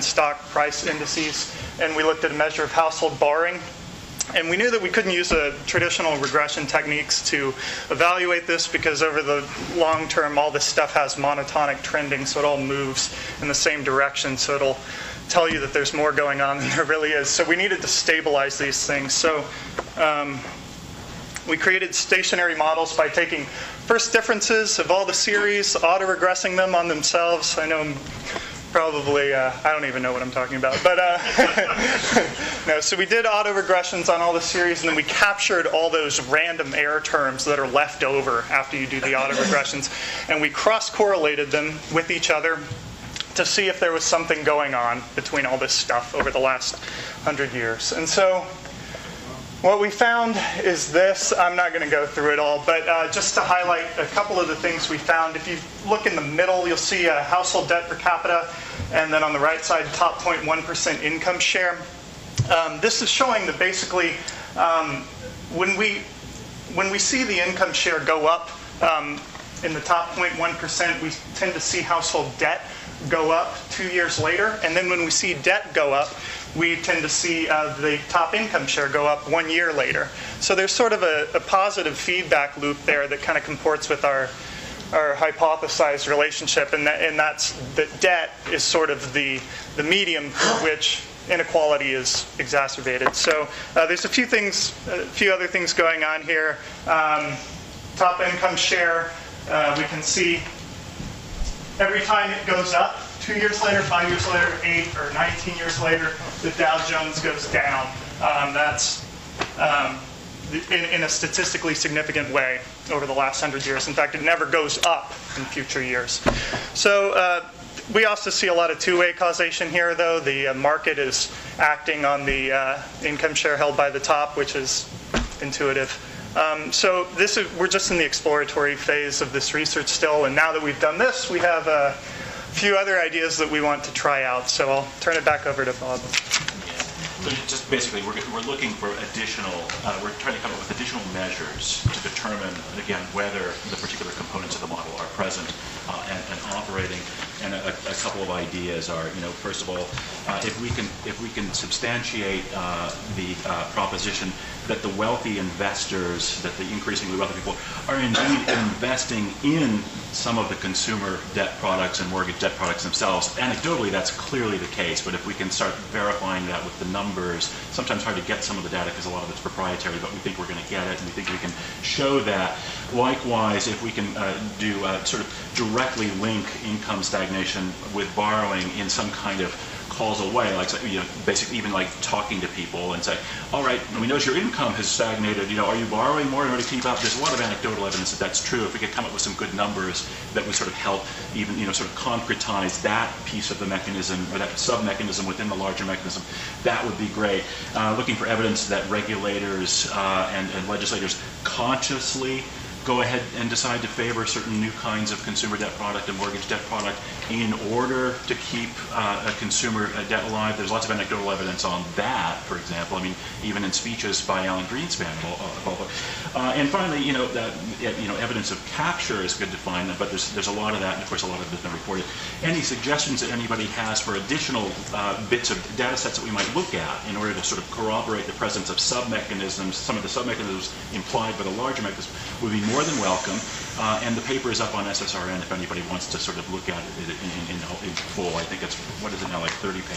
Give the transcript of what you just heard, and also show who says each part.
Speaker 1: stock price indices, and we looked at a measure of household borrowing. And we knew that we couldn't use traditional regression techniques to evaluate this because over the long term, all this stuff has monotonic trending, so it all moves in the same direction. So it'll tell you that there's more going on than there really is. So we needed to stabilize these things. So we created stationary models by taking first differences of all the series, auto-regressing them on themselves. I know I'm probably, I don't even know what I'm talking about. But no, so we did auto-regressions on all the series, and then we captured all those random error terms that are left over after you do the auto-regressions. And we cross-correlated them with each other to see if there was something going on between all this stuff over the last 100 years. And so what we found is this. I'm not going to go through it all, but just to highlight a couple of the things we found. If you look in the middle, you'll see household debt per capita, and then on the right side, top 0.1% income share. This is showing that basically when we see the income share go up in the top 0.1%, we tend to see household debt go up 2 years later, and then when we see debt go up, we tend to see the top income share go up 1 year later. So there's sort of a positive feedback loop there that kind of comports with our hypothesized relationship, and that's that debt is sort of the medium through which inequality is exacerbated. So there's a few other things going on here. Top income share, we can see every time it goes up, 2 years later, 5 years later, 8 or 19 years later, the Dow Jones goes down. That's in a statistically significant way over the last 100 years. In fact, it never goes up in future years. So we also see a lot of two-way causation here, though. The market is acting on the income share held by the top, which is intuitive. So we're just in the exploratory phase of this research still, and now that we've done this, we have a few other ideas that we want to try out. So I'll turn it back over to Bob.
Speaker 2: So just basically, we're looking for additional, we're trying to come up with additional measures to determine, again, whether the particular components of the model are present and operating. And a couple of ideas are, first of all, if we can substantiate the proposition that the wealthy investors, that the increasingly wealthy people, are indeed investing in some of the consumer debt products and mortgage debt products themselves. Anecdotally, that's clearly the case, but if we can start verifying that with the numbers, sometimes hard to get some of the data because a lot of it's proprietary, but we think we're going to get it, and we think we can show that. Likewise, if we can do sort of directly link income stagnation with borrowing in some kind of causal way, like basically even like talking to people and say, all right, we notice your income has stagnated. Are you borrowing more in order to keep up? There's a lot of anecdotal evidence that that's true. If we could come up with some good numbers that would sort of help even sort of concretize that piece of the mechanism or that sub-mechanism within the larger mechanism, that would be great. Looking for evidence that regulators and legislators consciously go ahead and decide to favor certain new kinds of consumer debt product and mortgage debt product in order to keep a consumer debt alive. There's lots of anecdotal evidence on that, for example. I mean, even in speeches by Alan Greenspan. And finally, evidence of capture is good to find, but there's a lot of that, and of course a lot of it has been reported. Any suggestions that anybody has for additional bits of data sets that we might look at in order to sort of corroborate the presence of sub-mechanisms, some of the sub-mechanisms implied by the larger mechanism, would be more than welcome. And the paper is up on SSRN if anybody wants to sort of look at it in full. I think it's, what is it now, like 30 pages.